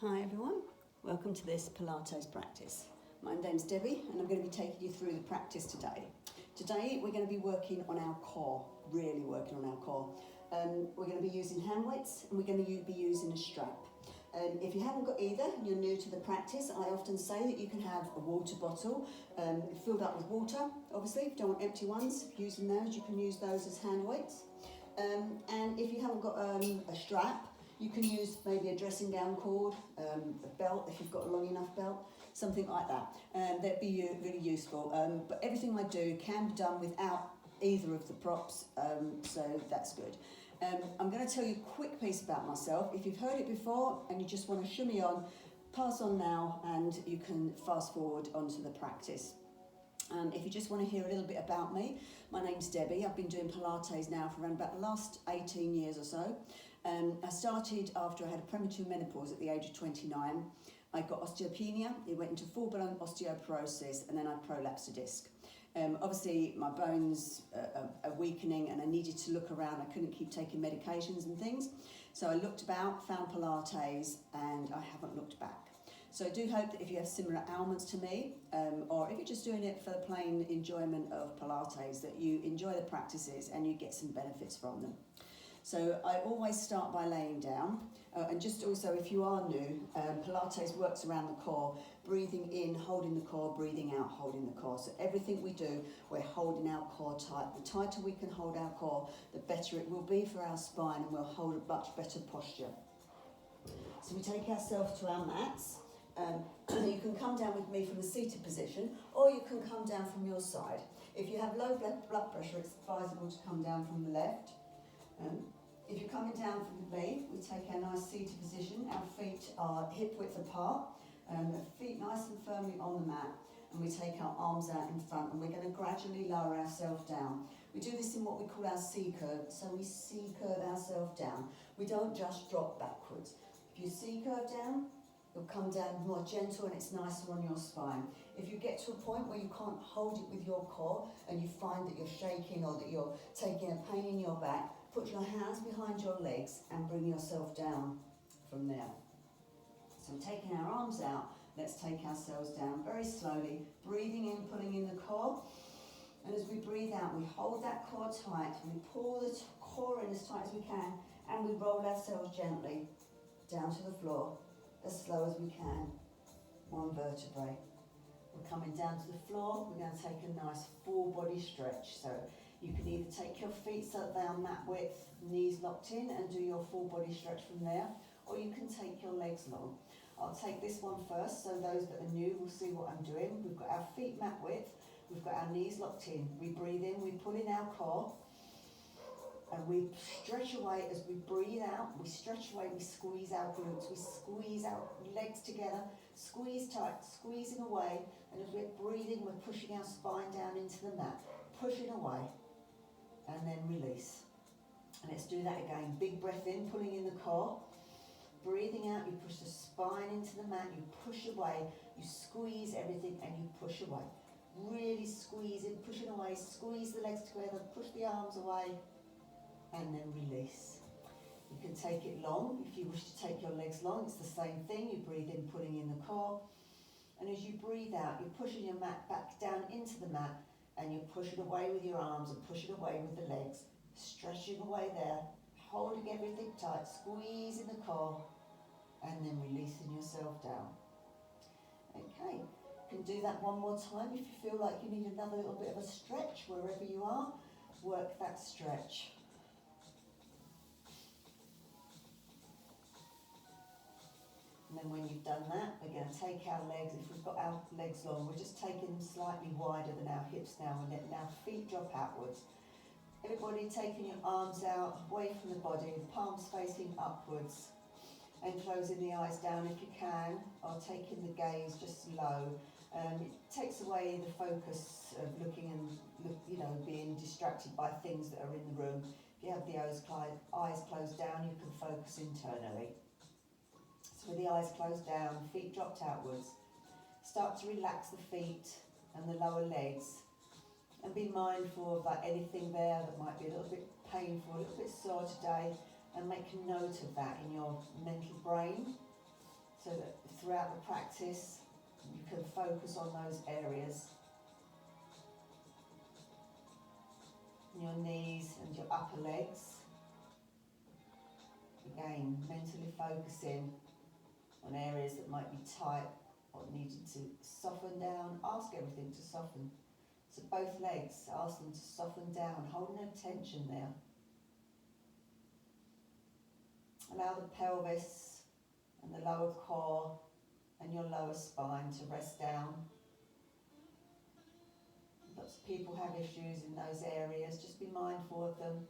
Hi everyone, welcome to this Pilates practice. My name's Debbie and I'm going to be taking you through the practice today. Today we're going to be working on our core, really working on our core. We're going to be using hand weights and we're going to be using a strap. If you haven't got either and you're new to the practice, I often say that you can have a water bottle filled up with water. Obviously, if you don't want empty ones, using those, you can use those as hand weights. And if you haven't got a strap, you can use maybe a dressing gown cord, a belt if you've got a long enough belt, something like that. That'd be really useful. But everything I do can be done without either of the props, so that's good. I'm going to tell you a quick piece about myself. If you've heard it before and you just want to shimmy on, pass on now and you can fast forward onto the practice. If you just want to hear a little bit about me, my name's Debbie. I've been doing Pilates now for around about the last 18 years or so. I started after I had a premature menopause at the age of 29. I got osteopenia, it went into full-blown osteoporosis, and then I prolapsed a disc. Obviously, my bones are weakening and I needed to look around. I couldn't keep taking medications and things. So I looked about, found Pilates, and I haven't looked back. So I do hope that if you have similar ailments to me, or if you're just doing it for the plain enjoyment of Pilates, that you enjoy the practices and you get some benefits from them. So I always start by laying down, and just also if you are new, Pilates works around the core, breathing in, holding the core, breathing out, holding the core. So everything we do, we're holding our core tight. The tighter we can hold our core, the better it will be for our spine and we'll hold a much better posture. So we take ourselves to our mats. You can come down with me from a seated position or you can come down from your side. If you have low blood pressure, it's advisable to come down from the left. If you're coming down from me, we take our nice seated position. Our feet are hip width apart, feet nice and firmly on the mat, and we take our arms out in front and we're going to gradually lower ourselves down. We do this in what we call our C-curve, so we C-curve ourselves down. We don't just drop backwards. If you C-curve down, you'll come down more gentle and it's nicer on your spine. If you get to a point where you can't hold it with your core and you find that you're shaking or that you're taking a pain in your back, put your hands behind your legs and bring yourself down from there. So taking our arms out, let's take ourselves down very slowly, breathing in, pulling in the core. And as we breathe out, we hold that core tight, we pull the core in as tight as we can, and we roll ourselves gently down to the floor as slow as we can, one vertebrae. We're coming down to the floor, we're going to take a nice full body stretch. So you can either take your feet so that they are mat width, knees locked in, and do your full body stretch from there, or you can take your legs long. I'll take this one first, so those that are new will see what I'm doing. We've got our feet mat width, we've got our knees locked in. We breathe in, we pull in our core, and we stretch away as we breathe out. We stretch away, we squeeze our glutes, we squeeze our legs together, squeeze tight, squeezing away, and as we're breathing, we're pushing our spine down into the mat, pushing away. And then release. And let's do that again. Big breath in, pulling in the core. Breathing out, you push the spine into the mat, you push away, you squeeze everything and you push away. Really squeeze in, pushing away, squeeze the legs together, push the arms away, and then release. You can take it long. If you wish to take your legs long, it's the same thing. You breathe in, pulling in the core. And as you breathe out, you're pushing your mat back down into the mat, and you push it away with your arms and push it away with the legs, stretching away there, holding everything tight, squeezing the core, and then releasing yourself down. Okay, you can do that one more time. If you feel like you need another little bit of a stretch, wherever you are, work that stretch. And then when you've done that, we're going to take our legs, if we've got our legs long, we're just taking them slightly wider than our hips now. We're letting our feet drop outwards. Everybody taking your arms out, away from the body, palms facing upwards. And closing the eyes down if you can, or taking the gaze just low. It takes away the focus of looking and being distracted by things that are in the room. If you have the eyes closed down, you can focus internally. So with the eyes closed down, feet dropped outwards, start to relax the feet and the lower legs and be mindful of anything there that might be a little bit painful, a little bit sore today, and make a note of that in your mental brain. so that throughout the practice you can focus on those areas. Your knees and your upper legs. Again, mentally focusing on areas that might be tight or needed to soften down. Ask everything to soften. So both legs, ask them to soften down, hold no tension there. Allow the pelvis and the lower core and your lower spine to rest down. Lots of people have issues in those areas, just be mindful of them.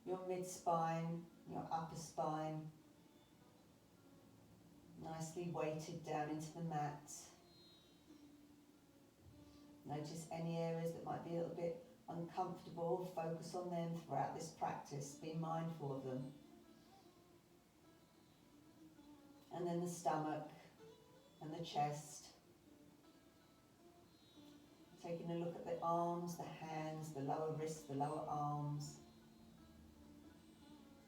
Your mid-spine, your upper spine, nicely weighted down into the mat. Notice any areas that might be a little bit uncomfortable, focus on them throughout this practice, be mindful of them. And then the stomach and the chest. Taking a look at the arms, the hands, the lower wrists, the lower arms.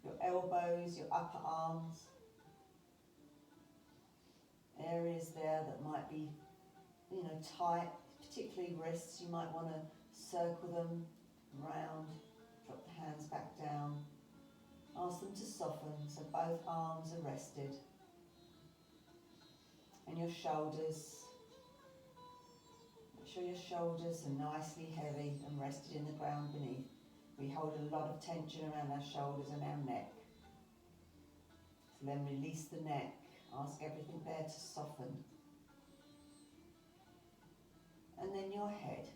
Your elbows, your upper arms. Areas there that might be, tight, particularly wrists. You might want to circle them round, drop the hands back down. Ask them to soften so both arms are rested. And your shoulders. Make sure your shoulders are nicely heavy and rested in the ground beneath. We hold a lot of tension around our shoulders and our neck. So then release the neck. Ask everything there to soften. And then your head.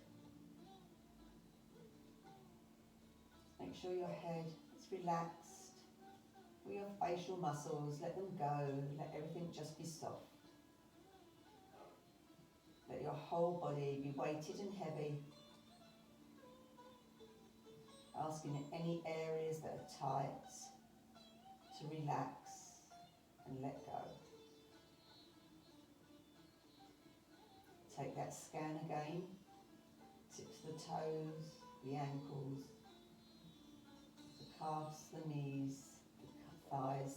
Make sure your head is relaxed. All your facial muscles, let them go. Let everything just be soft. Let your whole body be weighted and heavy. Asking any areas that are tight to relax and let go. Take that scan again. Tips of the toes, the ankles, the calves, the knees, the thighs,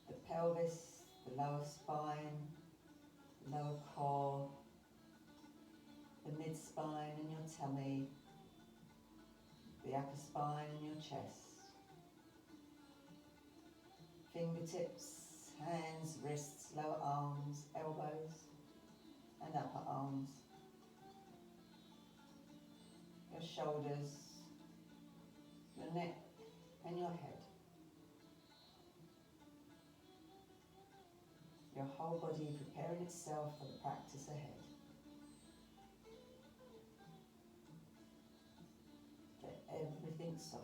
the pelvis, the lower spine, the lower core, the mid-spine and your tummy, the upper spine and your chest, fingertips, hands, wrists, lower arms, elbows and upper arms, your shoulders, your neck and your head. Your whole body preparing itself for the practice ahead. Let everything soften.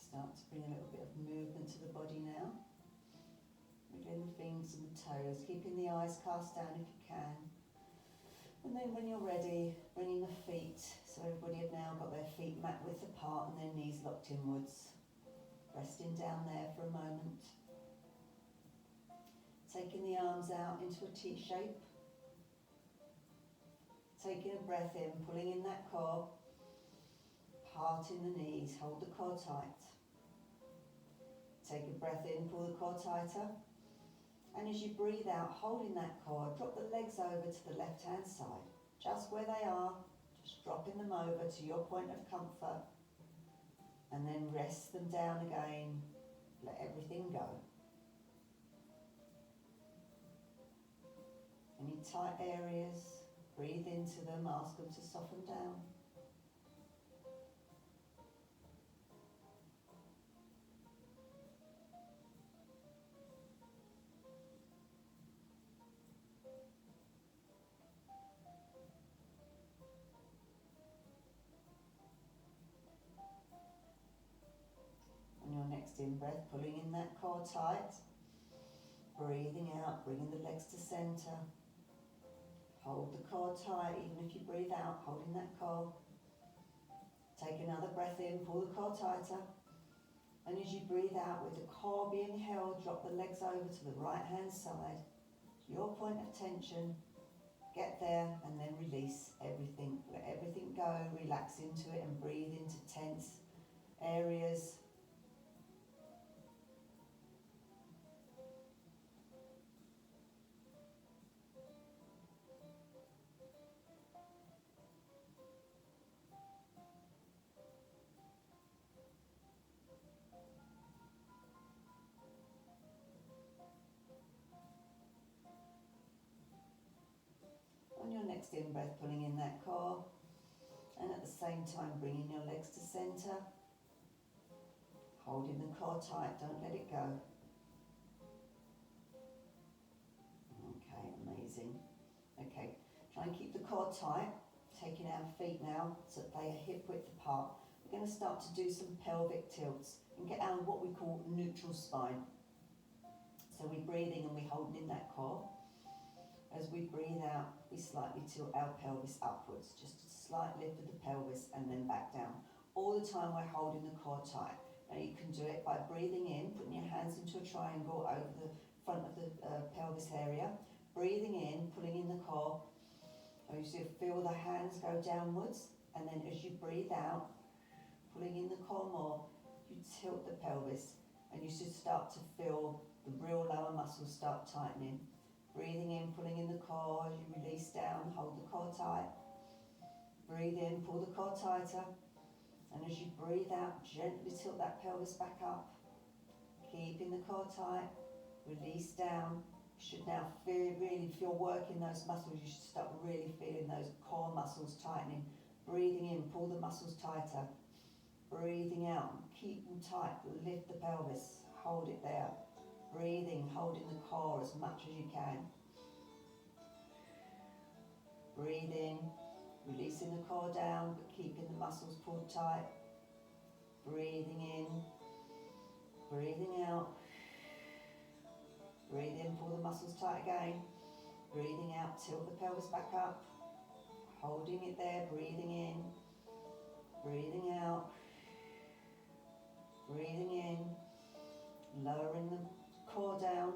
Start to bring a little bit of movement to the body now. Wiggling the fingers and the toes, keeping the eyes cast down if you can. And then when you're ready, bringing the feet, so everybody have now got their feet mat width apart and their knees locked inwards. Resting down there for a moment. Taking the arms out into a T shape. Taking a breath in, pulling in that core. Parting the knees, hold the core tight. Take a breath in, pull the core tighter. And as you breathe out, holding that core, drop the legs over to the left-hand side. Just where they are, just dropping them over to your point of comfort. And then rest them down again. Let everything go. Any tight areas, breathe into them, ask them to soften down. On your next in-breath, pulling in that core tight. Breathing out, bringing the legs to centre. Hold the core tight, even if you breathe out, holding that core. Take another breath in, pull the core tighter. And as you breathe out with the core being held, drop the legs over to the right hand side. Your point of tension. Get there and then release everything. Let everything go, relax into it and breathe into tense areas. On your next in-breath, pulling in that core, and at the same time bringing your legs to centre, holding the core tight, don't let it go. Okay, amazing. Okay, try and keep the core tight, taking our feet now so that they are hip width apart. We're going to start to do some pelvic tilts and get out of what we call neutral spine. So we're breathing and we're holding in that core. As we breathe out, we slightly tilt our pelvis upwards, just a slight lift of the pelvis and then back down. All the time we're holding the core tight. Now you can do it by breathing in, putting your hands into a triangle over the front of the pelvis area. Breathing in, pulling in the core. As you feel the hands go downwards, and then as you breathe out, pulling in the core more, you tilt the pelvis and you should start to feel the real lower muscles start tightening. Breathing in, pulling in the core, as you release down, hold the core tight. Breathe in, pull the core tighter. And as you breathe out, gently tilt that pelvis back up. Keeping the core tight, release down. You should now really feel working those muscles. You should start really feeling those core muscles tightening. Breathing in, pull the muscles tighter. Breathing out, keep them tight, lift the pelvis, hold it there. Breathing, holding the core as much as you can. Breathe in, releasing the core down, but keeping the muscles pulled tight. Breathing in, breathing out. Breathe in, pull the muscles tight again. Breathing out, tilt the pelvis back up. Holding it there, breathing in, breathing out. Breathing in, lowering the core down,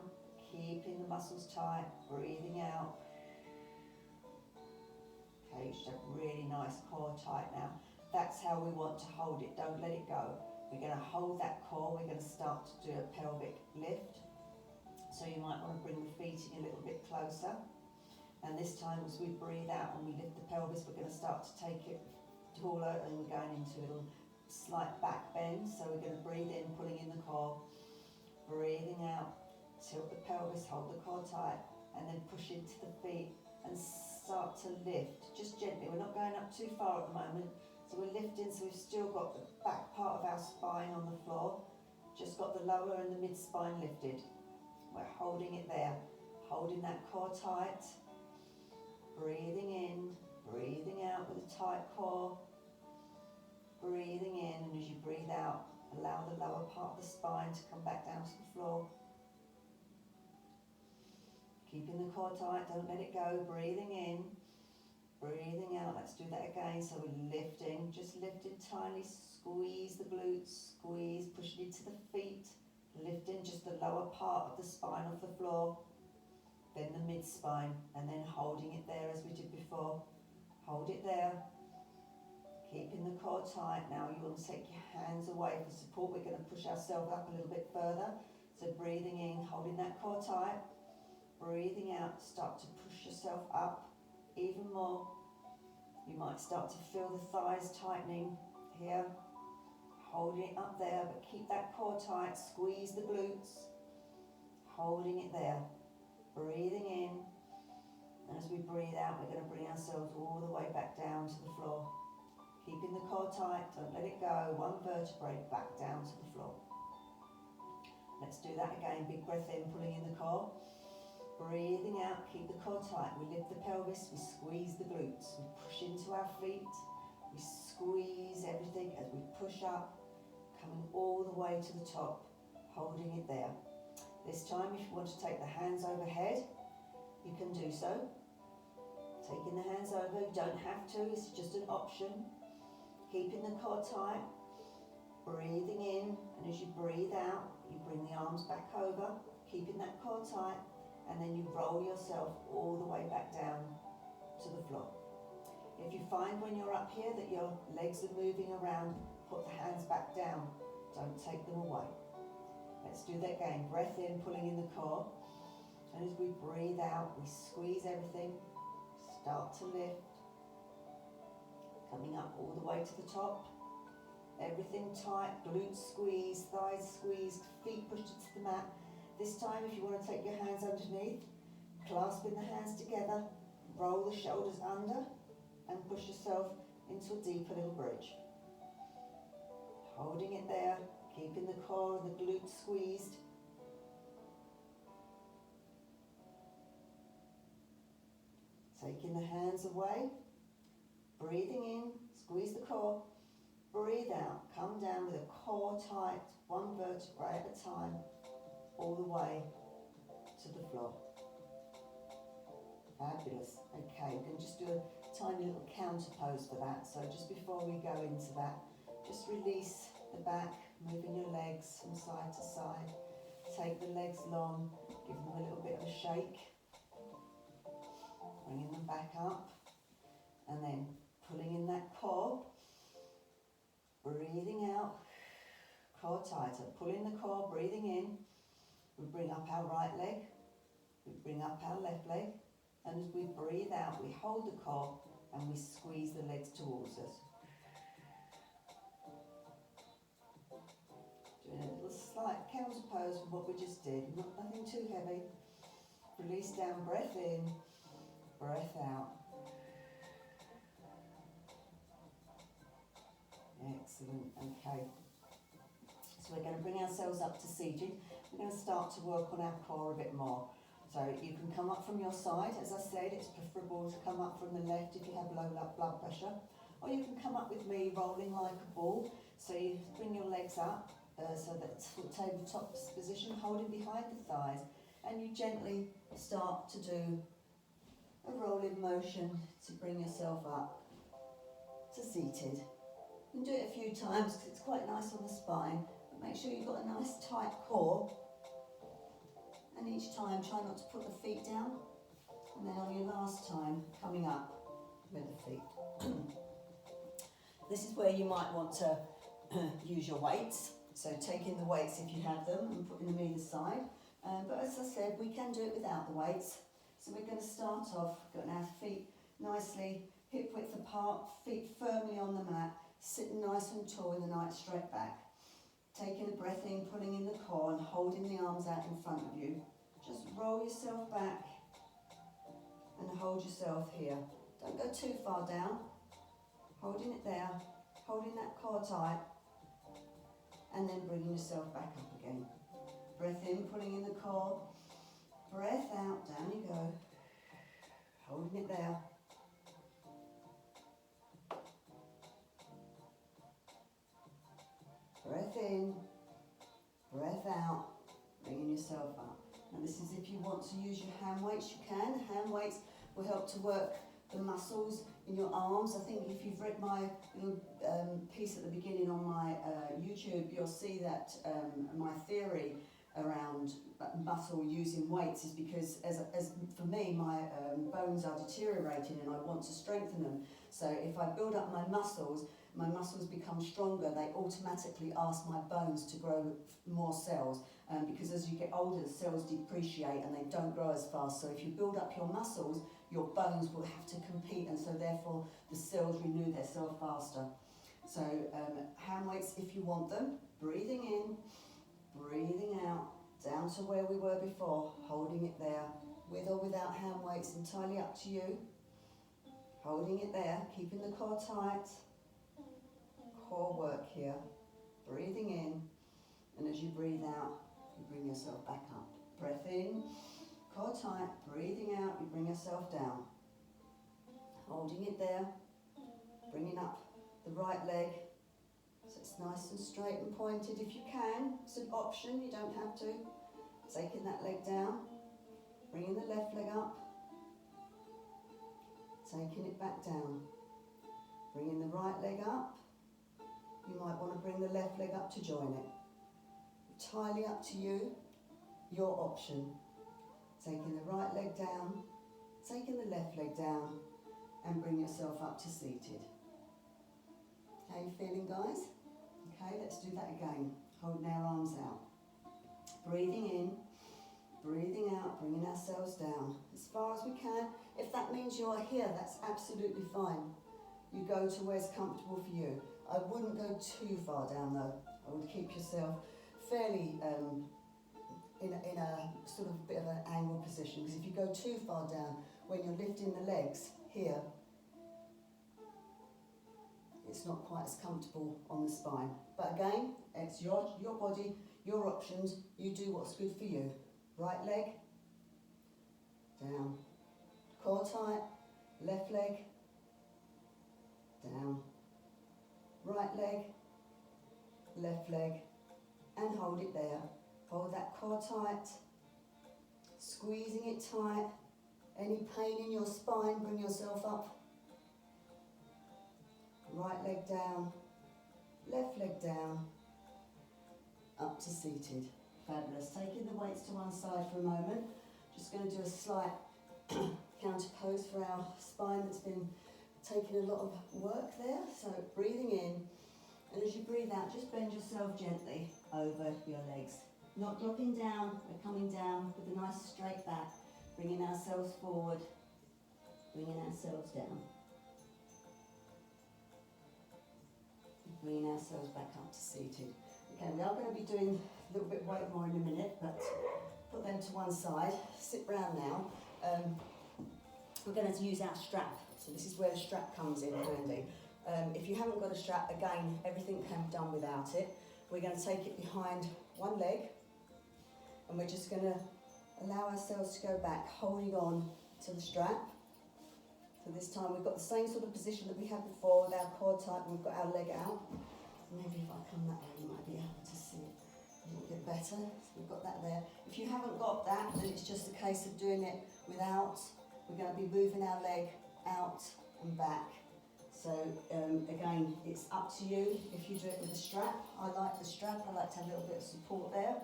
keeping the muscles tight, breathing out. Okay, you should have really nice core tight now. That's how we want to hold it, don't let it go. We're going to hold that core, we're going to start to do a pelvic lift. So you might want to bring the feet in a little bit closer. And this time as we breathe out and we lift the pelvis, we're going to start to take it taller and we're going into a little slight back bend. So we're going to breathe in, pulling in the core. Breathing out, tilt the pelvis, hold the core tight, and then push into the feet and start to lift, just gently. We're not going up too far at the moment, so we're lifting, so we've still got the back part of our spine on the floor, just got the lower and the mid spine lifted. We're holding it there, holding that core tight, breathing in, breathing out with a tight core, breathing in, and as you breathe out, allow the lower part of the spine to come back down to the floor. Keeping the core tight, don't let it go. Breathing in, breathing out. Let's do that again. So we're lifting, just lifting tiny, squeeze the glutes, squeeze, push it into the feet, lifting just the lower part of the spine off the floor, then the mid spine, and then holding it there as we did before. Hold it there. Keeping the core tight. Now you want to take your hands away for support. We're going to push ourselves up a little bit further. So breathing in, holding that core tight. Breathing out, start to push yourself up even more. You might start to feel the thighs tightening here. Holding it up there, but keep that core tight. Squeeze the glutes. Holding it there. Breathing in. And as we breathe out, we're going to bring ourselves all the way back down to the floor. Keeping the core tight, don't let it go. One vertebrae back down to the floor. Let's do that again. Big breath in, pulling in the core. Breathing out, keep the core tight. We lift the pelvis, we squeeze the glutes. We push into our feet. We squeeze everything as we push up, coming all the way to the top, holding it there. This time, if you want to take the hands overhead, you can do so. Taking the hands over, you don't have to, it's just an option. Keeping the core tight, breathing in, and as you breathe out, you bring the arms back over, keeping that core tight, and then you roll yourself all the way back down to the floor. If you find when you're up here that your legs are moving around, put the hands back down, don't take them away. Let's do that again. Breath in, pulling in the core, and as we breathe out, we squeeze everything. Start to lift, coming up all the way to the top. Everything tight, glutes squeeze, thighs squeezed, feet pushed into the mat. This time, if you want to take your hands underneath, clasping the hands together, roll the shoulders under and push yourself into a deeper little bridge. Holding it there, keeping the core and the glutes squeezed. Taking the hands away, breathing in, squeeze the core, breathe out, come down with a core tight, one vertebrae at a time, all the way to the floor. Fabulous. Okay, we're going to just do a tiny little counter pose for that. So just before we go into that, just release the back, moving your legs from side to side. Take the legs long, give them a little bit of a shake. Bringing them back up, and then pulling in that core, breathing out, core tighter, pulling the core, breathing in, we bring up our right leg, we bring up our left leg, and as we breathe out, we hold the core and we squeeze the legs towards us. Doing a little slight counter pose from what we just did, nothing too heavy. Release down, breath in, breath out. Excellent, okay. So we're going to bring ourselves up to seated. We're going to start to work on our core a bit more. So you can come up from your side. As I said, it's preferable to come up from the left if you have low blood pressure. Or you can come up with me, rolling like a ball. So you bring your legs up, so that it's tabletop position, holding behind the thighs. And you gently start to do a rolling motion to bring yourself up to seated. You can do it a few times because it's quite nice on the spine, but make sure you've got a nice tight core. And each time try not to put the feet down, and then on your last time coming up with the feet. This is where you might want to use your weights, so taking the weights if you have them and putting them either side. But as I said, we can do it without the weights. So we're going to start off, getting our feet nicely hip width apart, feet firmly on the mat, sitting nice and tall with a nice straight back. Taking a breath in, pulling in the core and holding the arms out in front of you. Just roll yourself back and hold yourself here. Don't go too far down. Holding it there, holding that core tight, and then bringing yourself back up again. Breath in, pulling in the core. Breath out, down you go. Holding it there. Breath in, breath out, bringing yourself up. And this is if you want to use your hand weights, you can. Hand weights will help to work the muscles in your arms. I think if you've read my little piece at the beginning on my YouTube, you'll see that my theory around muscle using weights is because as for me, my bones are deteriorating and I want to strengthen them. So if I build up my muscles become stronger, they automatically ask my bones to grow more cells, because as you get older, the cells depreciate and they don't grow as fast. So if you build up your muscles, your bones will have to compete, and so therefore the cells renew themselves faster. So hand weights if you want them, breathing in, breathing out, down to where we were before, holding it there, with or without hand weights, entirely up to you. Holding it there, keeping the core tight. Core work here. Breathing in, and as you breathe out, you bring yourself back up. Breath in, core tight, breathing out, you bring yourself down. Holding it there, bringing up the right leg, so it's nice and straight and pointed if you can. It's an option, you don't have to. Taking that leg down, bringing the left leg up. taking it back down. Bringing the right leg up. You might want to bring the left leg up to join it. Entirely up to you, your option. Taking the right leg down, taking the left leg down, and bring yourself up to seated. How are you feeling, guys? Okay, let's do that again. Holding our arms out. Breathing in, breathing out, bringing ourselves down as far as we can. If that means you are here, that's absolutely fine. You go to where's comfortable for you. I wouldn't go too far down though. I would keep yourself fairly in a sort of bit of an angled position, because if you go too far down, when you're lifting the legs here, it's not quite as comfortable on the spine. But again, it's your body, your options. You do what's good for you. Right leg, down. Core tight, left leg, down. Right leg, left leg, and hold it there. Hold that core tight, squeezing it tight. Any pain in your spine, bring yourself up. Right leg down, left leg down, up to seated. Fabulous. Taking the weights to one side for a moment. Just going to do a slight counter pose for our spine that's been taking a lot of work there. So breathing in, and as you breathe out, just bend yourself gently over your legs. Not dropping down, we're coming down with a nice straight back, bringing ourselves forward, bringing ourselves down. Bringing ourselves back up to seated. Okay, we are going to be doing a little bit weight more in a minute, but put them to one side. Sit round now. We're going to use our strap. So this is where the strap comes in handy. If you haven't got a strap, again, everything can be done without it. We're going to take it behind one leg, and we're just going to allow ourselves to go back, holding on to the strap. So this time we've got the same sort of position that we had before with our core tight, and we've got our leg out. Maybe if I come that way, you might be able to see it a little bit better. So we've got that there. If you haven't got that, then it's just a case of doing it without. We're going to be moving our leg out and back. So again, it's up to you if you do it with a strap. I like the strap, I like to have a little bit of support there.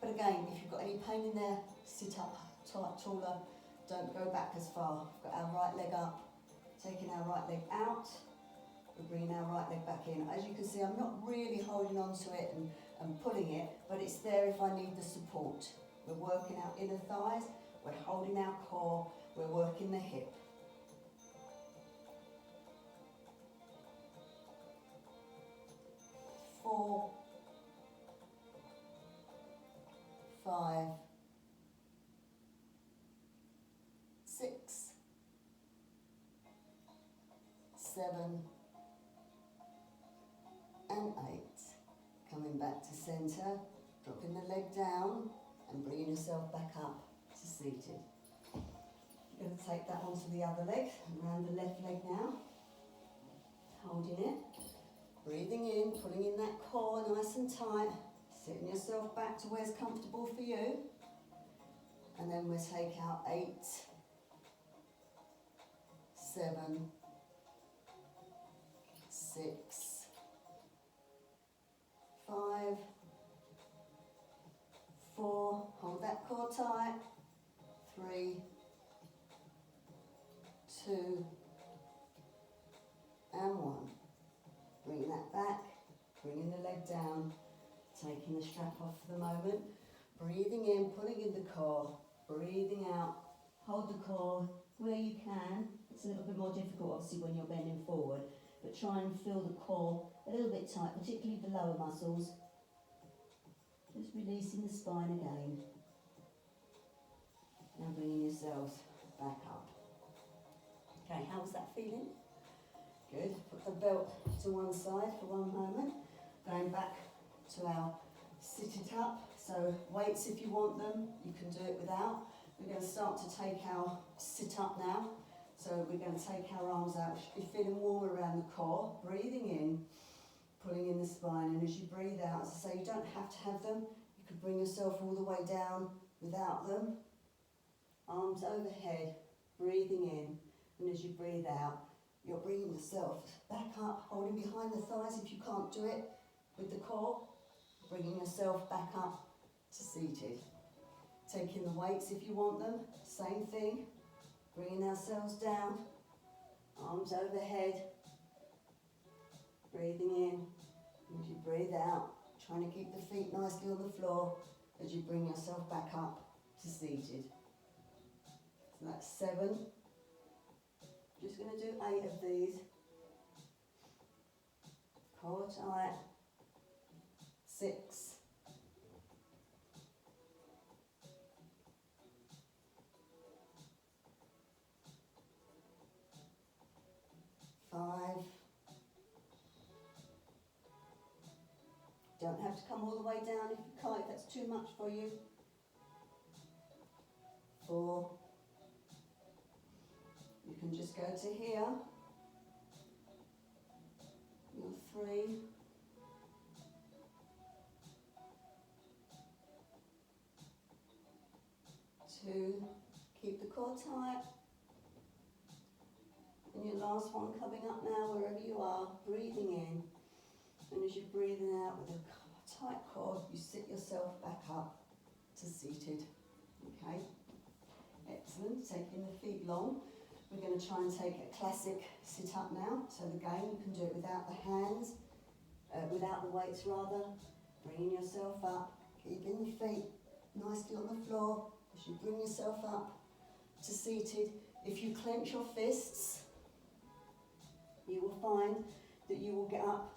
But again, if you've got any pain in there, sit up taller, don't go back as far. We've got our right leg up, taking our right leg out, we're bringing our right leg back in. As you can see, I'm not really holding on to it and pulling it, but it's there if I need the support. We're working our inner thighs, we're holding our core, we're working the hip. 4, 5, 6, 7, and 8. Coming back to centre, dropping the leg down and bringing yourself back up to seated. You're going to take that onto the other leg, around the left leg now, holding it. Breathing in, pulling in that core nice and tight, sitting yourself back to where's comfortable for you. And then we'll take out 8, 7, 6, 5, 4, hold that core tight, 3, 2, and 1. Bring that back, bringing the leg down, taking the strap off for the moment, breathing in, pulling in the core, breathing out, hold the core where you can. It's a little bit more difficult obviously when you're bending forward, but try and feel the core a little bit tight, particularly the lower muscles. Just releasing the spine again. And bringing yourselves back up. Okay, how's that feeling? Good. Put the belt to one side for one moment. Going back to our sit-it up. So weights if you want them, you can do it without. We're going to start to take our sit up now. So we're going to take our arms out. You're feeling warm around the core. Breathing in, pulling in the spine. And as you breathe out, as I say, you don't have to have them. You could bring yourself all the way down without them. Arms overhead, breathing in. And as you breathe out, you're bringing yourself back up, holding behind the thighs if you can't do it with the core, bringing yourself back up to seated. Taking the weights if you want them, same thing, bringing ourselves down, arms overhead, breathing in, and as you breathe out, trying to keep the feet nicely on the floor as you bring yourself back up to seated. So that's 7. Just going to do 8 of these. Core tight. 6. 5. Don't have to come all the way down if you can't, if that's too much for you. 4. You can just go to here. Your 3. 2. Keep the core tight. And your last one coming up now, wherever you are, breathing in. And as you're breathing out with a tight core, you sit yourself back up to seated. Okay? Excellent. Taking the feet long. We're going to try and take a classic sit up now. So again, you can do it without the hands, without the weights rather. Bringing yourself up, keeping the feet nicely on the floor as you bring yourself up to seated. If you clench your fists, you will find that you will get up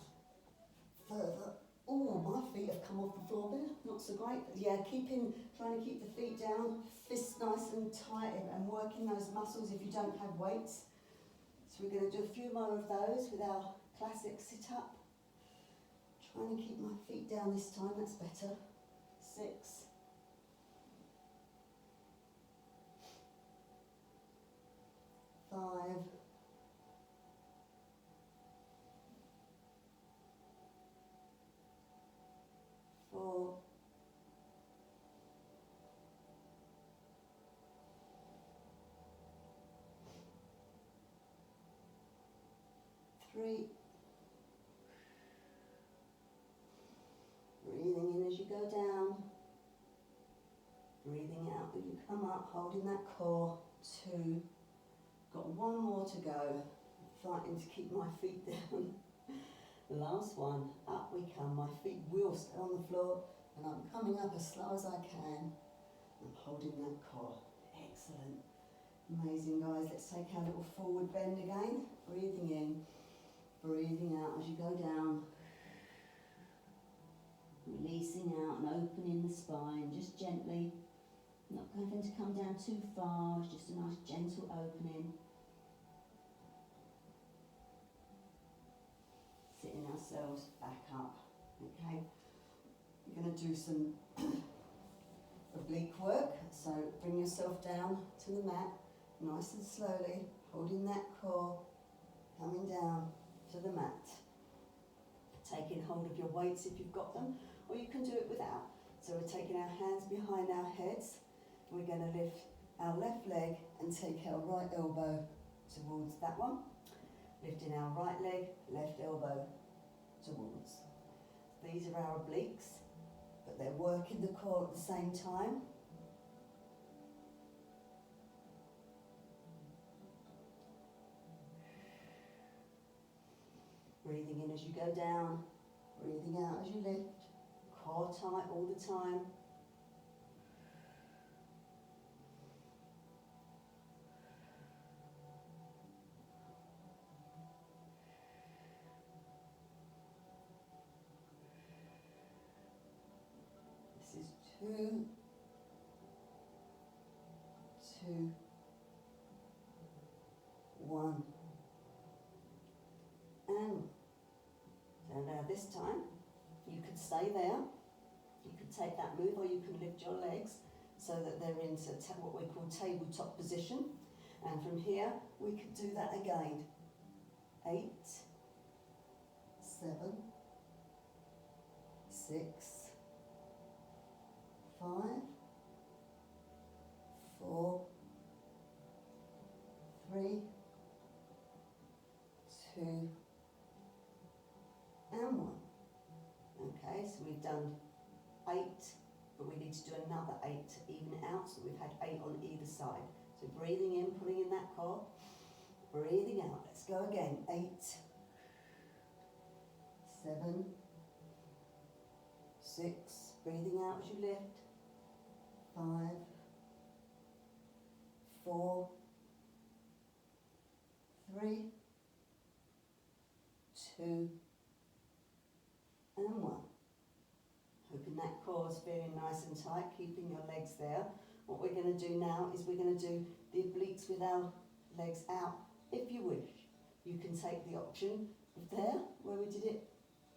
further. Oh, my feet have come off the floor there, not so great. But yeah, trying to keep the feet down, fists nice and tight and working those muscles if you don't have weights. So we're going to do a few more of those with our classic sit up. Trying to keep my feet down this time, that's better. 6. 5. 4. 3. Breathing in as you go down. Breathing out as you come up, holding that core. 2. Got 1 more to go. Fighting to keep my feet down. The last one. Up we come. My feet will stay on the floor and I'm coming up as slow as I can. I'm holding that core. Excellent. Amazing, guys. Let's take our little forward bend again. Breathing in. Breathing out as you go down. Releasing out and opening the spine, just gently. Not having to come down too far, it's just a nice gentle opening. Sitting ourselves back up, okay? We're going to do some oblique work, so bring yourself down to the mat, nice and slowly, holding that core, coming down to the mat. Taking hold of your weights if you've got them, or you can do it without. So we're taking our hands behind our heads. We're going to lift our left leg and take our right elbow towards that one. Lifting our right leg, left elbow towards. These are our obliques, but they're working the core at the same time. Breathing in as you go down, breathing out as you lift, core tight all the time. This is 2, 2, 1. And so now this time, you could stay there, you could take that move, or you can lift your legs so that they're into what we call tabletop position. And from here, we could do that again. 8, 7, 6, 5, 4, 3, 2, and 1. Okay, so we've done 8, but we need to do another 8 to even it out, so we've had 8 on either side. So breathing in, pulling in that core, breathing out. Let's go again. 8, 7, 6, breathing out as you lift. 5, 4, 3, 2, and 1. Hoping that core is feeling nice and tight, keeping your legs there. What we're going to do now is we're going to do the obliques with our legs out. If you wish, you can take the option of there, where we did it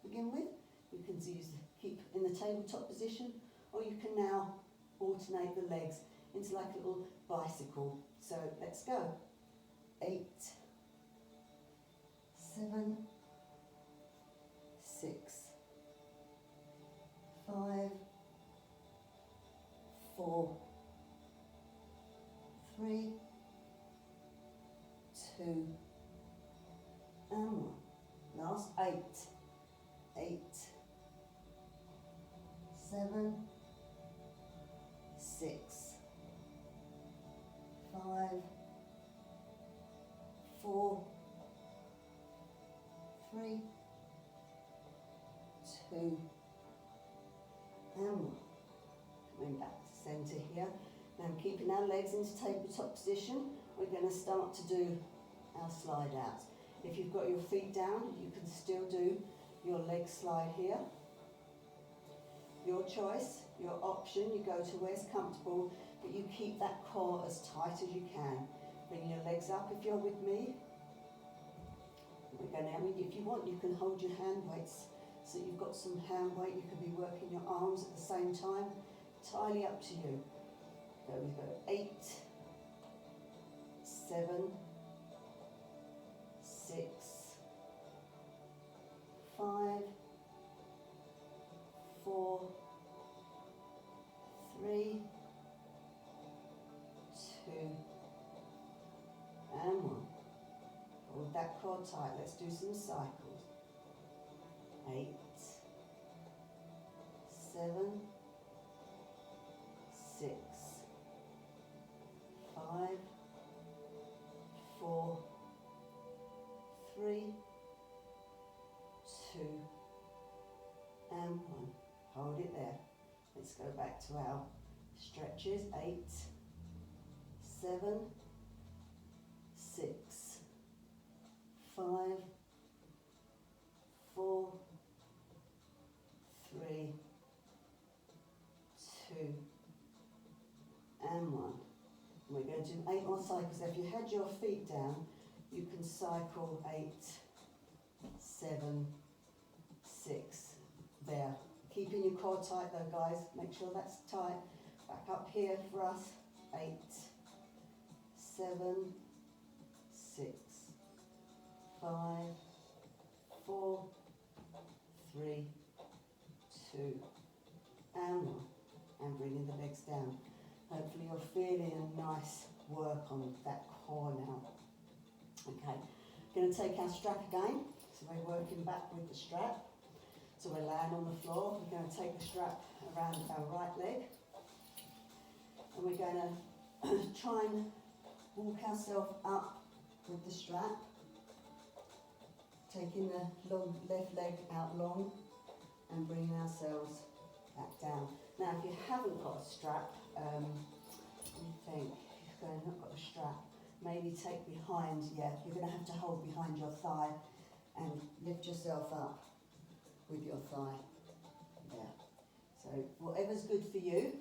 to begin with. You can keep in the tabletop position, or you can now alternate the legs into like a little bicycle. So let's go. 8, 7, 6, 5, 4, 3, 2, and 1. Last 8, 8, 7, 6, 5, 4, 3, 2, and 1. Coming back to centre here. Now keeping our legs into tabletop position, we're going to start to do our slide outs. If you've got your feet down, you can still do your leg slide here. Your choice, your option, you go to where's comfortable, but you keep that core as tight as you can. Bring your legs up if you're with me. We're going to, if you want, you can hold your hand weights so you've got some hand weight. You can be working your arms at the same time. Entirely up to you. There we go. 8, 7, 6, 5, 4, 3, 2, and 1. Hold that core tight. Let's do some cycles. 8, 7, 6, 5, 4, 3, 2, and 1. Hold it there. Let's go back to our stretches. 8, 7, 6, 5, 4, 3, 2, and 1. We're going to do 8 more cycles. If you had your feet down, you can cycle 8, 7, 6, there. Keeping your core tight though, guys. Make sure that's tight. Back up here for us. 8, 7, 6, 5, 4, 3, 2, and 1. And bringing the legs down. Hopefully you're feeling a nice work on that core now. Okay, going to take our strap again. So we're working back with the strap. So we're laying on the floor. We're going to take the strap around our right leg. And we're going to try and walk ourselves up with the strap. Taking the left leg out long and bringing ourselves back down. Now, if you haven't got a strap, let me think, if you've not got a strap, maybe take behind, you're going to have to hold behind your thigh and lift yourself up with your thigh. Yeah. So whatever's good for you.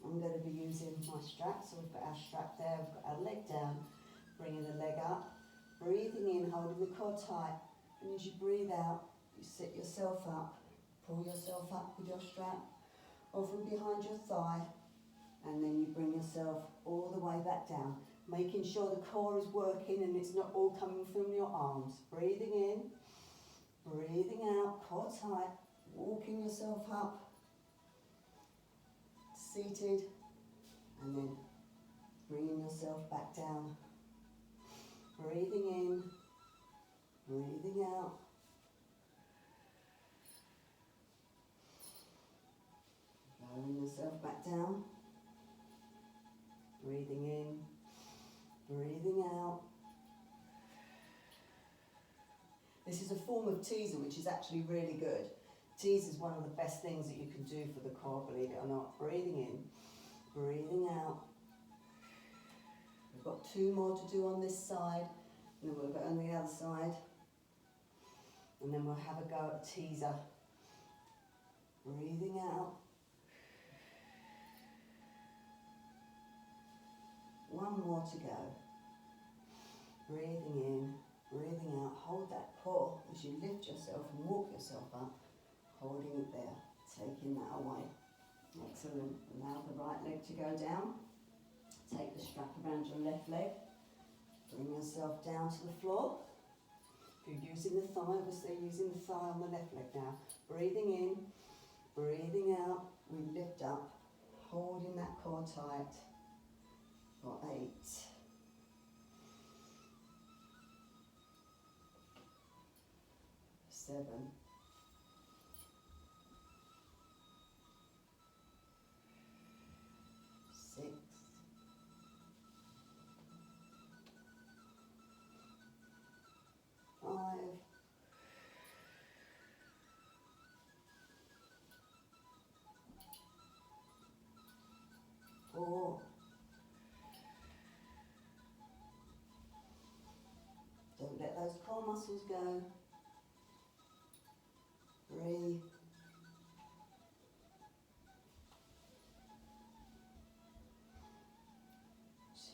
I'm going to be using my strap. So we've got our strap there, we've got our leg down, bringing the leg up, breathing in, holding the core tight, and as you breathe out, you sit yourself up, pull yourself up with your strap, or from behind your thigh, and then you bring yourself all the way back down, making sure the core is working and it's not all coming from your arms. Breathing in, breathing out, core tight, walking yourself up, seated, and then bringing yourself back down. Breathing in, down. Breathing in, breathing out. This is a form of teaser which is actually really good. Teaser is one of the best things that you can do for the core, believe it or not. Breathing in, breathing out. We've got 2 more to do on this side, and then we'll go on the other side. And then we'll have a go at teaser. Breathing out. 1 more to go. Breathing in, breathing out. Hold that core as you lift yourself and walk yourself up. Holding it there, taking that away. Excellent. Allow the right leg to go down. Take the strap around your left leg. Bring yourself down to the floor. If you're using the thigh, obviously using the thigh on the left leg now. Breathing in, breathing out. We lift up, holding that core tight for 8. 7. 6. 5. 4. Don't let those core muscles go. 3.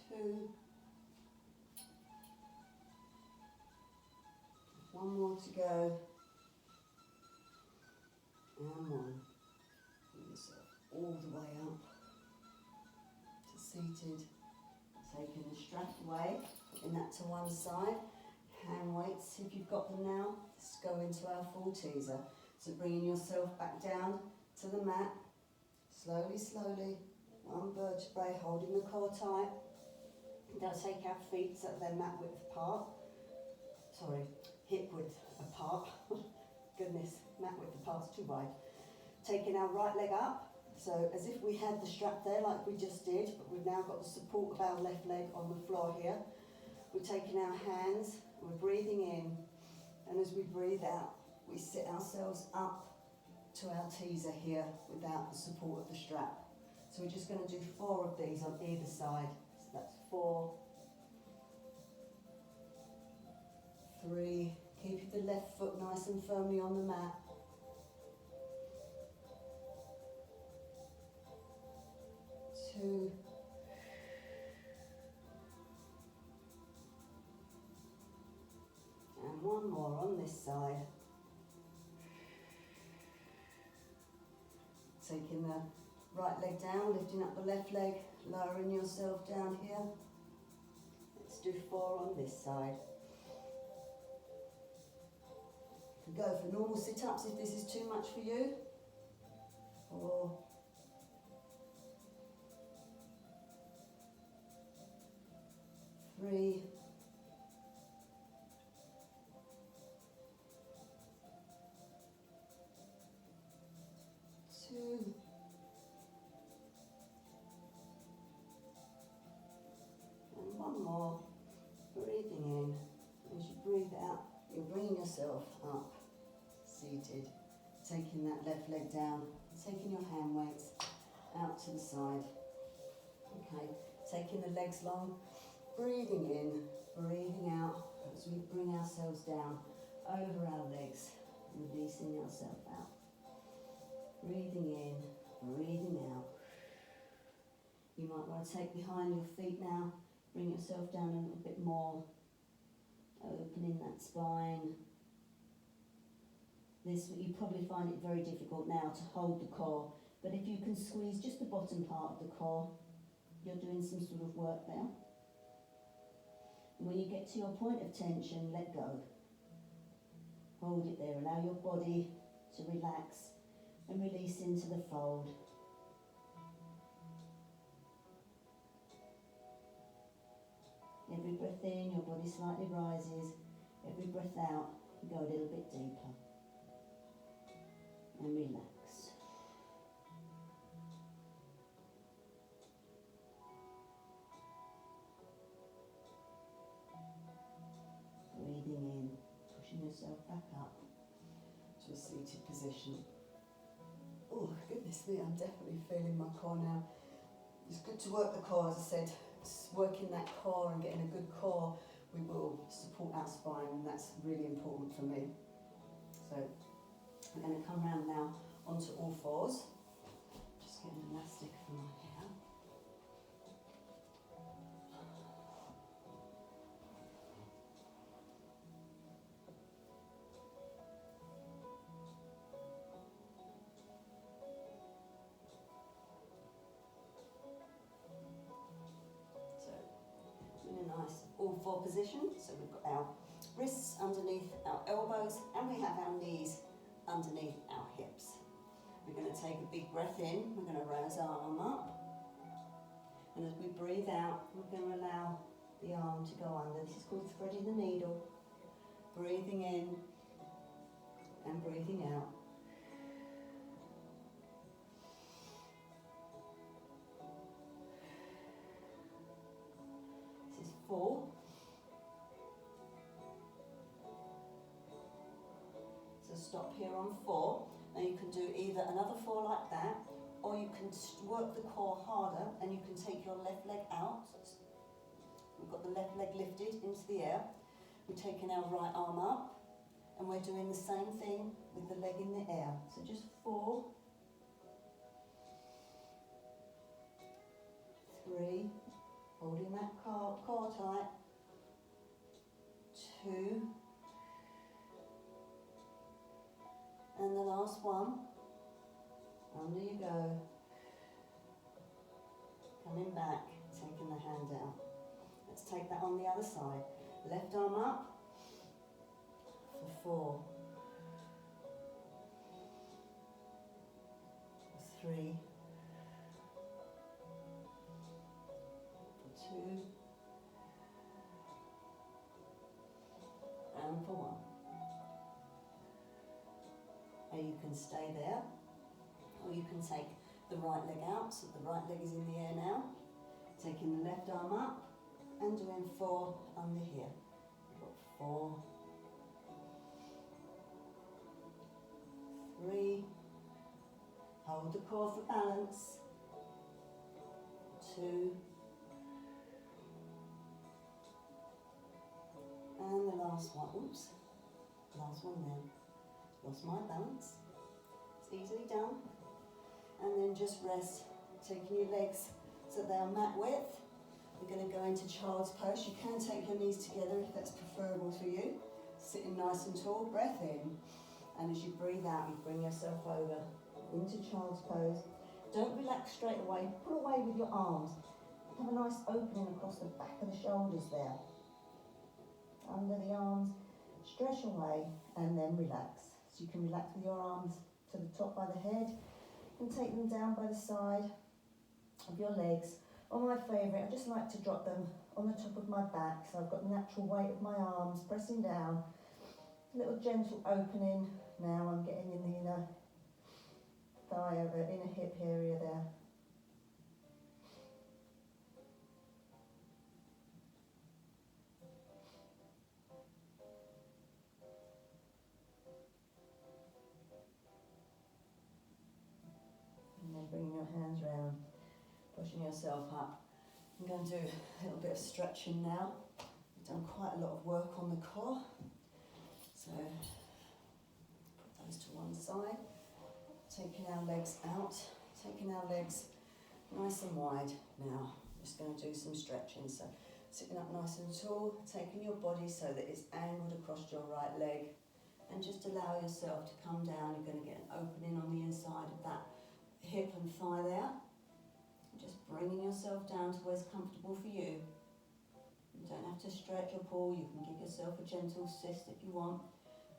2. 1 more to go. And 1. Bring yourself all the way up to seated. Taking the strap away, putting that to one side. Hand weights, if you've got them now, let's go into our full teaser. So bringing yourself back down to the mat. Slowly, slowly. 1 vertebrae, holding the core tight. Now take our feet so that they're mat width apart. Sorry, hip width apart. Goodness, mat width apart is too wide. Taking our right leg up, so as if we had the strap there like we just did, but we've now got the support of our left leg on the floor here. We're taking our hands, we're breathing in, and as we breathe out, we sit ourselves up to our teaser here without the support of the strap. So we're just going to do 4 of these on either side. So that's 4, 3, keep the left foot nice and firmly on the mat. 2, 1 more on this side. Taking the right leg down, lifting up the left leg, lowering yourself down here. Let's do 4 on this side. You can go for normal sit-ups if this is too much for you. 4, 3, 2, and 1 more. Breathing in. As you breathe out, you're bringing yourself up, seated, taking that left leg down, taking your hand weights out to the side. Okay, taking the legs long, breathing in, breathing out as we bring ourselves down over our legs, releasing yourself out. Breathing in, breathing out. You might want to take behind your feet now, bring yourself down a little bit more, opening that spine. You probably find it very difficult now to hold the core, but if you can squeeze just the bottom part of the core, you're doing some sort of work there. And when you get to your point of tension, let go. Hold it there, allow your body to relax and release into the fold. Every breath in, your body slightly rises. Every breath out, you go a little bit deeper. And relax. yourself back up to a seated position. Oh, goodness me, I'm definitely feeling my core now. It's good to work the core, as I said. Working that core and getting a good core, we will support our spine, and that's really important for me. So I'm going to come round now onto all fours. Just get an elastic for my hair. All four position, so we've got our wrists underneath our elbows and we have our knees underneath our hips. We're going to take a big breath in, we're going to raise our arm up, and as we breathe out we're going to allow the arm to go under. This is called threading the needle. Breathing in and breathing out. This is 4. So stop here on 4. Now you can do either another 4 like that, or you can work the core harder and you can take your left leg out. We've got the left leg lifted into the air. We're taking our right arm up and we're doing the same thing with the leg in the air. So just 4, 3, holding that core tight, 2, and the last one, under you go, coming back, taking the hand down. Let's take that on the other side. Left arm up for 4, 3, for 2, and for 1. Now you can stay there, or you can take the right leg out, so the right leg is in the air now. Taking the left arm up and doing 4 under here. We've got 4, 3, hold the core for balance, 2, and the last one, oops, last one there. Lost my balance. It's easily done. And then just rest, taking your legs so they are mat width. We're going to go into child's pose. You can take your knees together if that's preferable for you. Sitting nice and tall, breath in. And as you breathe out, you bring yourself over into child's pose. Don't relax straight away. Pull away with your arms. Have a nice opening across the back of the shoulders there. Under the arms, stretch away and then relax. So you can relax with your arms to the top by the head and take them down by the side of your legs. Or my favourite, I just like to drop them on the top of my back, so I've got the natural weight of my arms pressing down. A little gentle opening. Now I'm getting in the inner thigh over, inner hip area there. And then bringing your hands round, pushing yourself up. I'm going to do a little bit of stretching now. We've done quite a lot of work on the core. So put those to one side. Taking our legs out, taking our legs nice and wide now. Just going to do some stretching. So sitting up nice and tall, taking your body so that it's angled across your right leg. And just allow yourself to come down. You're going to get an opening on the inside of that hip and thigh there. Just bringing yourself down to where's comfortable for you. You don't have to stretch or pull. You can give yourself a gentle assist if you want.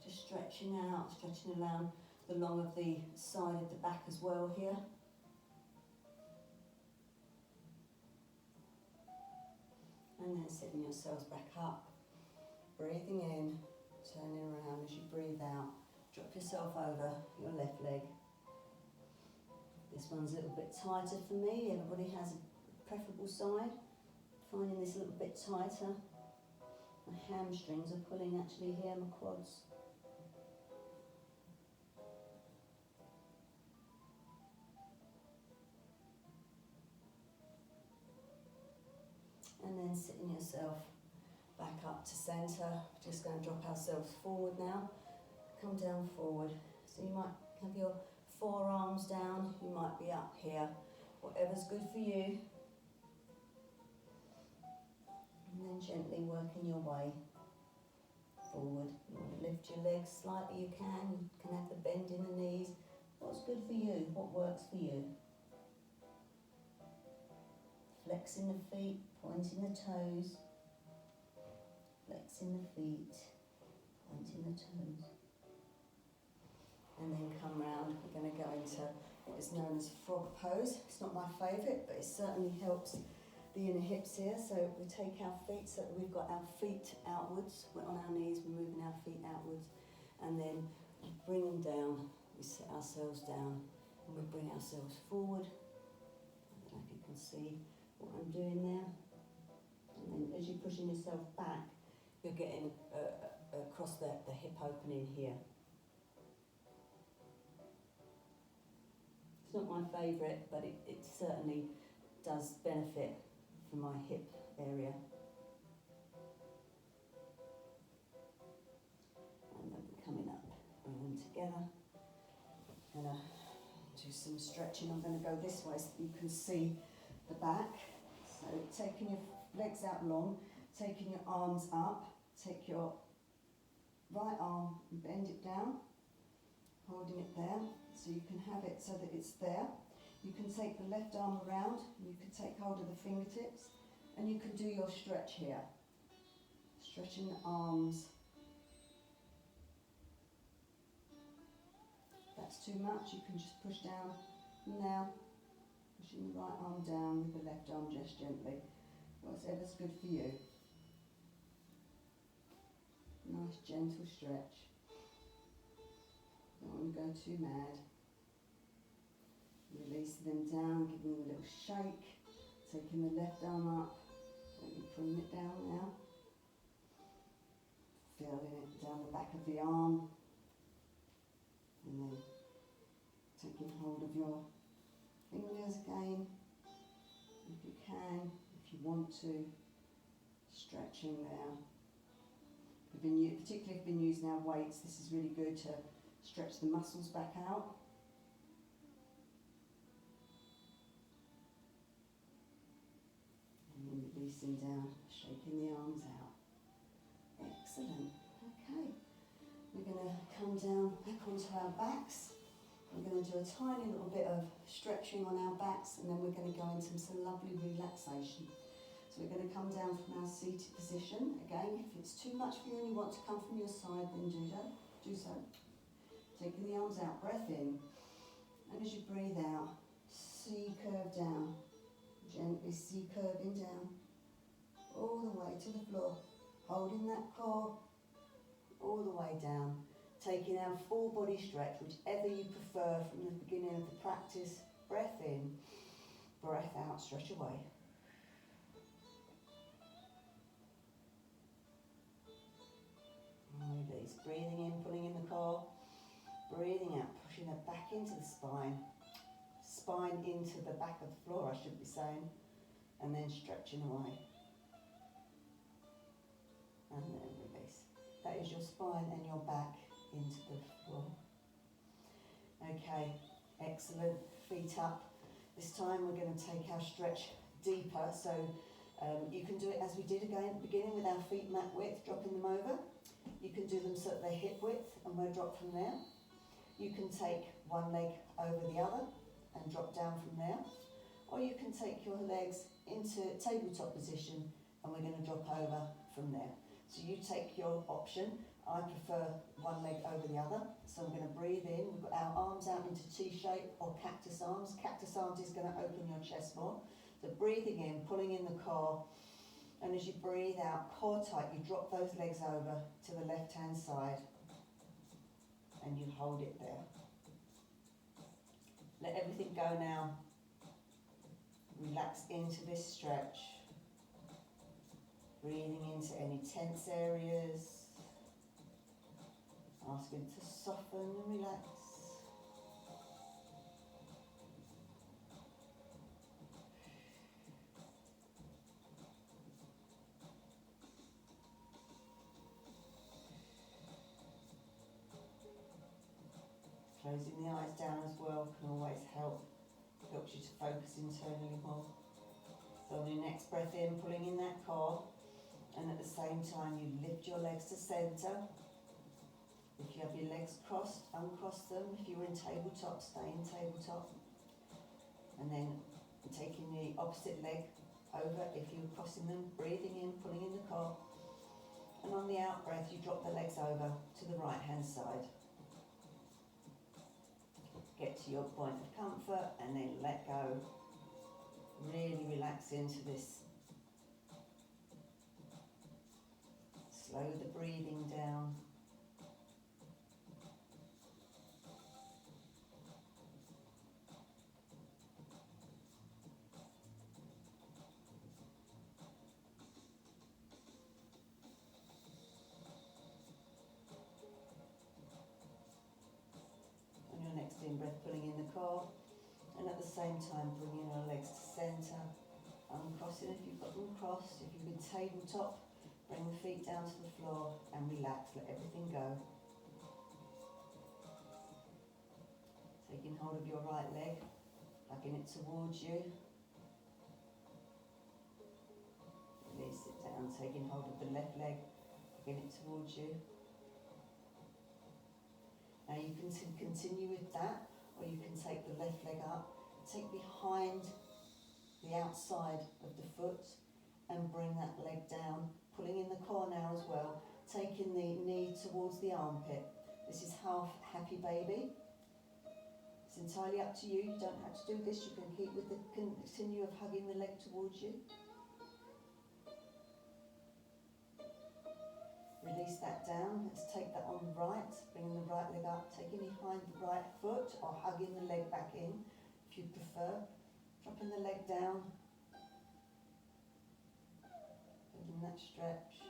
Just stretching out, stretching around the long of the side of the back as well here. And then sitting yourselves back up. Breathing in, turning around as you breathe out. Drop yourself over your left leg. This one's a little bit tighter for me. Everybody has a preferable side. Finding this a little bit tighter. My hamstrings are pulling actually here, my quads. And then sitting yourself back up to centre. Just going to drop ourselves forward now. Come down forward. So you might have your forearms down, you might be up here. Whatever's good for you. And then gently working your way forward. You want to lift your legs slightly, you can have the bend in the knees. What's good for you? What works for you? Flexing the feet, pointing the toes. Flexing the feet, pointing the toes. And then come round. We're going to go into what is known as frog pose. It's not my favourite, but it certainly helps the inner hips here. So we take our feet so that we've got our feet outwards. We're on our knees, we're moving our feet outwards. And then bring them down. We sit ourselves down and we bring ourselves forward. I don't know if you can see what I'm doing there. And then as you're pushing yourself back, you're getting across the hip opening here. It's not my favourite, but it certainly does benefit from my hip area. And then we're coming up, bring them together. I'm going to do some stretching. I'm going to go this way so that you can see the back. So taking your legs out long, taking your arms up, take your right arm and bend it down, holding it there so you can have it so that it's there. You can take the left arm around, you can take hold of the fingertips, and you can do your stretch here. Stretching the arms. If that's too much, you can just push down now, pushing the right arm down with the left arm just gently. Whatever's good for you. Nice gentle stretch. Don't want to go too mad. Release them down, giving them a little shake. Taking the left arm up, gently pulling it down now. Feeling it down the back of the arm. And then taking hold of your fingers again, if you can, if you want to. Stretching there. Particularly if you've been using our weights, this is really good to stretch the muscles back out. And then releasing down, shaking the arms out. Excellent. Okay. We're going to come down back onto our backs. We're going to do a tiny little bit of stretching on our backs, and then we're going to go into some lovely relaxation. So we're going to come down from our seated position. Again, if it's too much for you and you want to come from your side, then do so. Taking the arms out, breath in. And as you breathe out, C curve down. Gently C curving down. All the way to the floor. Holding that core all the way down. Taking our full body stretch, whichever you prefer from the beginning of the practice. Breath in, breath out, stretch away. Release, breathing in, pulling in the core. Breathing out, pushing it back into the spine. Spine into the back of the floor, I should be saying. And then stretching away. And then release. That is your spine and your back into the floor. Okay, excellent. Feet up. This time we're going to take our stretch deeper. So you can do it as we did again at the beginning with our feet mat width, dropping them over. You can do them so that they're hip width and we'll drop from there. You can take one leg over the other and drop down from there. Or you can take your legs into tabletop position and we're going to drop over from there. So you take your option. I prefer one leg over the other. So I'm going to breathe in. We've got our arms out into T-shape or cactus arms. Cactus arms is going to open your chest more. So breathing in, pulling in the core. And as you breathe out, core tight, you drop those legs over to the left-hand side. And you hold it there. Let everything go now. Relax into this stretch. Breathing into any tense areas. Asking to soften and relax. Closing the eyes down as well can always help. Helps you to focus internally more. So on your next breath in, pulling in that core, and at the same time you lift your legs to centre. If you have your legs crossed, uncross them. If you're in tabletop, stay in tabletop. And then taking the opposite leg over, if you're crossing them, breathing in, pulling in the core. And on the out breath, you drop the legs over to the right hand side. Get to your point of comfort and then let go. Really relax into this. Slow the breathing down. In-breath, pulling in the core, and at the same time bringing your legs to centre, uncrossing if you've got them crossed. If you've been tabletop, bring the feet down to the floor and relax, let everything go. Taking hold of your right leg, hugging it towards you. Release it down, taking hold of the left leg, hugging it towards you. Now you can continue with that, or you can take the left leg up, take behind the outside of the foot and bring that leg down, pulling in the core now as well, taking the knee towards the armpit. This is half happy baby. It's entirely up to you, you don't have to do this, you can keep with the continue of hugging the leg towards you. Release that down. Let's take that on the right, bringing the right leg up, taking behind the right foot or hugging the leg back in if you prefer. Dropping the leg down, building that stretch,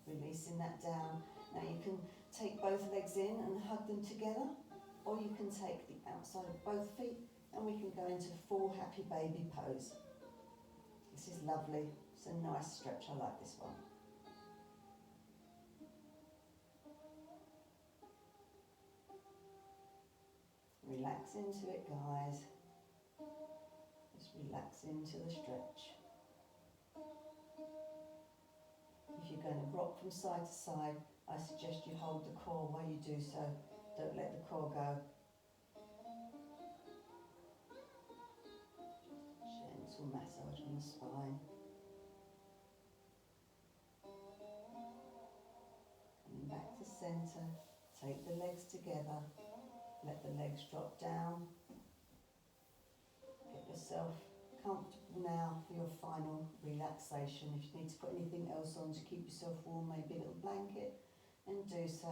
releasing that down. Now you can take both legs in and hug them together, or you can take the outside of both feet and we can go into full happy baby pose. This is lovely. It's a nice stretch. I like this one. Relax into it, guys. Just relax into the stretch. If you're going to rock from side to side, I suggest you hold the core while you do so. Don't let the core go. Gentle massage on the spine. Coming back to centre. Take the legs together. Let the legs drop down. Get yourself comfortable now for your final relaxation. If you need to put anything else on to keep yourself warm, maybe a little blanket, then do so.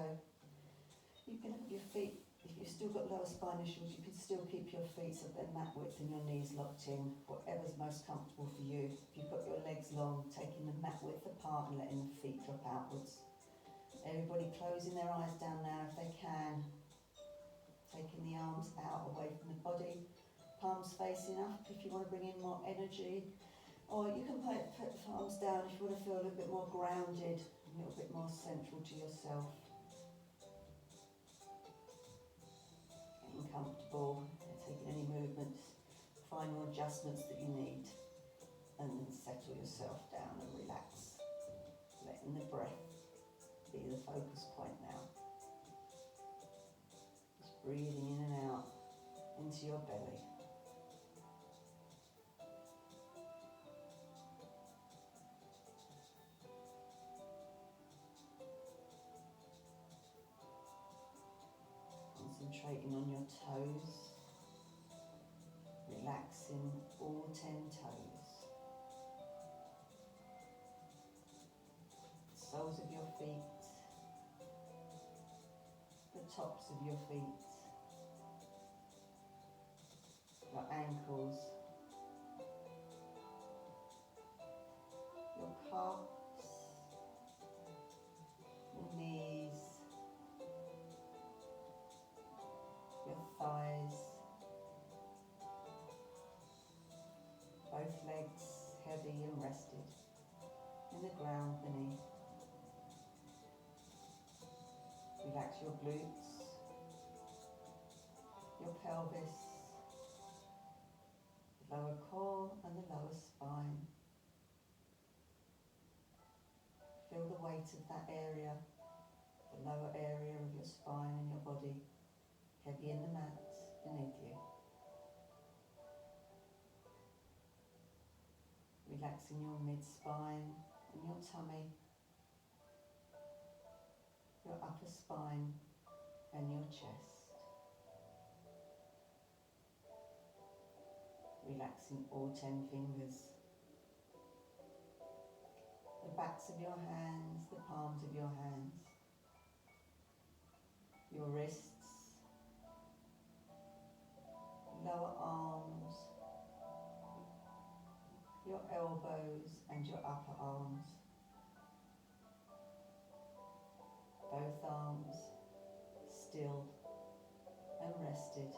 You can have your feet, if you've still got lower spine issues, you can still keep your feet at their mat width and your knees locked in, whatever's most comfortable for you. If you've got your legs long, taking the mat width apart and letting the feet drop outwards. Everybody closing their eyes down now if they can. Taking the arms out away from the body, palms facing up if you want to bring in more energy, or you can put the palms down if you want to feel a little bit more grounded, a little bit more central to yourself. Getting comfortable, taking any movements, final adjustments that you need, and then settle yourself down and relax, letting the breath be the focus point now. Breathing in and out into your belly. Concentrating on your toes, relaxing all 10 toes. Soles of your feet, the tops of your feet, your ankles, your calves, your knees, your thighs, both legs heavy and rested in the ground beneath. Relax your glutes, your pelvis, the lower core and the lower spine. Feel the weight of that area, the lower area of your spine and your body, heavy in the mat beneath you. Relaxing your mid-spine and your tummy, your upper spine and your chest. Relaxing all 10 fingers. The backs of your hands, the palms of your hands, your wrists, lower arms, your elbows and your upper arms. Both arms still and rested.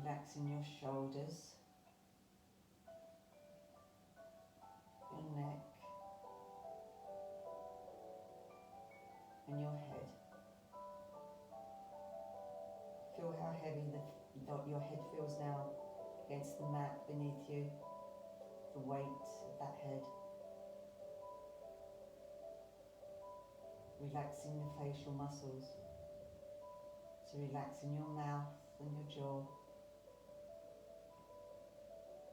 Relaxing your shoulders, your neck and your head. Feel how heavy your head feels now against the mat beneath you, the weight of that head. Relaxing the facial muscles, so relaxing your mouth and your jaw.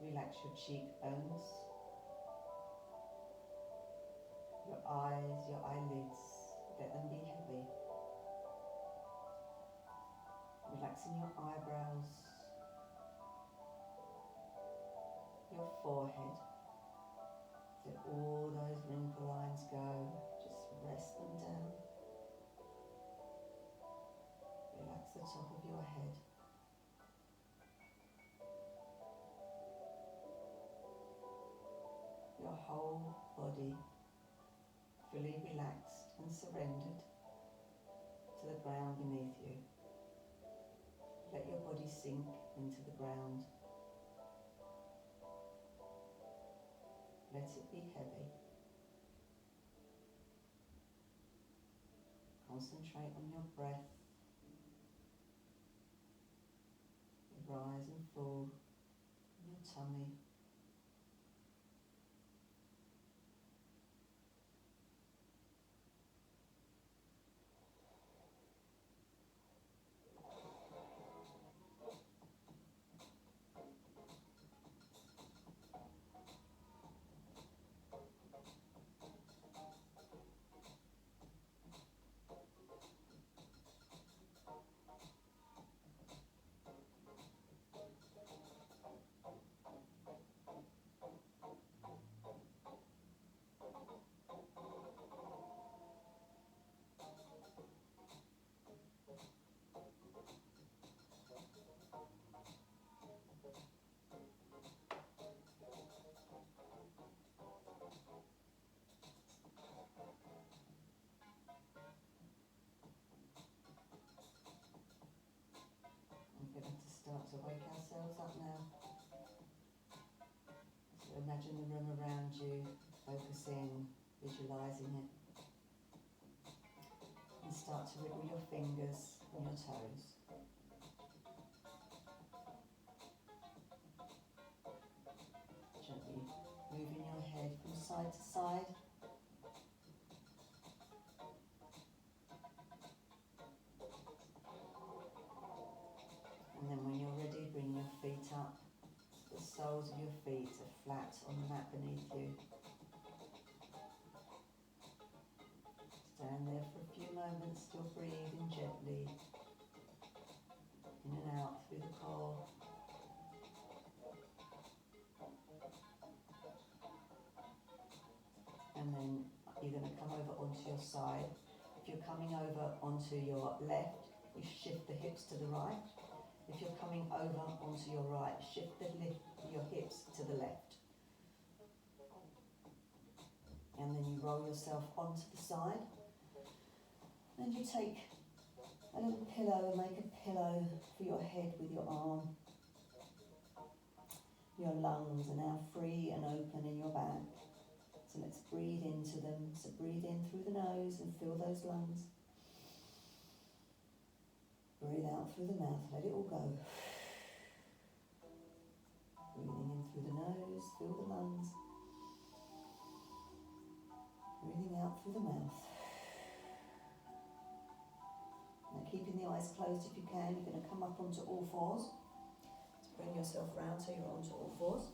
Relax your cheekbones, your eyes, your eyelids, let them be heavy. Relaxing your eyebrows, your forehead, let all those wrinkle lines go, just rest them down. Relax the top of your head. Your whole body fully relaxed and surrendered to the ground beneath you. Let your body sink into the ground. Let it be heavy. Concentrate on your breath, your rise and fall in your tummy. We're going to start to wake ourselves up now. So imagine the room around you, focusing, visualising it. And start to wiggle your fingers and your toes. Gently moving your head from side to side. And then when you're ready, bring your feet up. The soles of your feet are flat on the mat beneath you. Stand there for a few moments, still breathing gently, in and out through the core. And then you're going to come over onto your side. If you're coming over onto your left, you shift the hips to the right. If you're coming over onto your right, shift your hips to the left. And then you roll yourself onto the side. And you take a little pillow and make a pillow for your head with your arm. Your lungs are now free and open in your back. So let's breathe into them. So breathe in through the nose and fill those lungs. Breathe out through the mouth, let it all go. Breathing in through the nose, fill the lungs. Breathing out through the mouth. Now keeping the eyes closed if you can, you're going to come up onto all fours. So bring yourself round so you're onto all fours.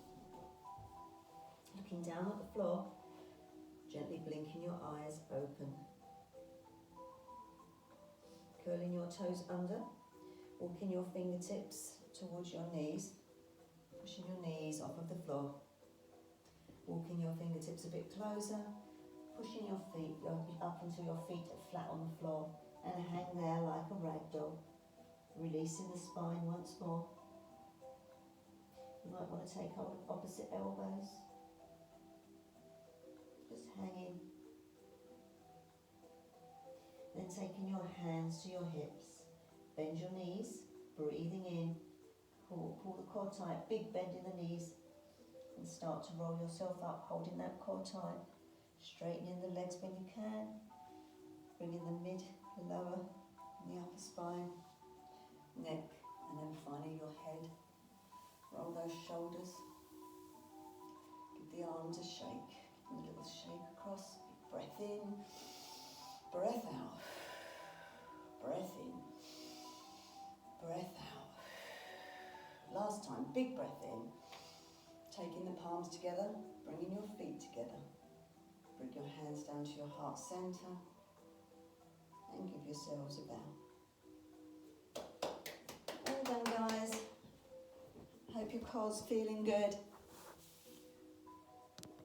Looking down at the floor, gently blinking your eyes open. Curling your toes under, walking your fingertips towards your knees, pushing your knees off of the floor. Walking your fingertips a bit closer, pushing your feet up until your feet are flat on the floor and hang there like a rag doll. Releasing the spine once more. You might want to take hold of opposite elbows. Just hanging. Then taking your hands to your hips. Bend your knees, breathing in. Pull the core tight, big bend in the knees. And start to roll yourself up, holding that core tight. Straightening the legs when you can. Bringing the mid, the lower, and the upper spine. Neck, and then finally your head. Roll those shoulders. Give the arms a shake. Give them a little shake across. Big breath in. Breath out. Breath in. Breath out. Last time, big breath in. Taking the palms together, bringing your feet together. Bring your hands down to your heart centre. And give yourselves a bow. All done, guys. Hope your core's feeling good.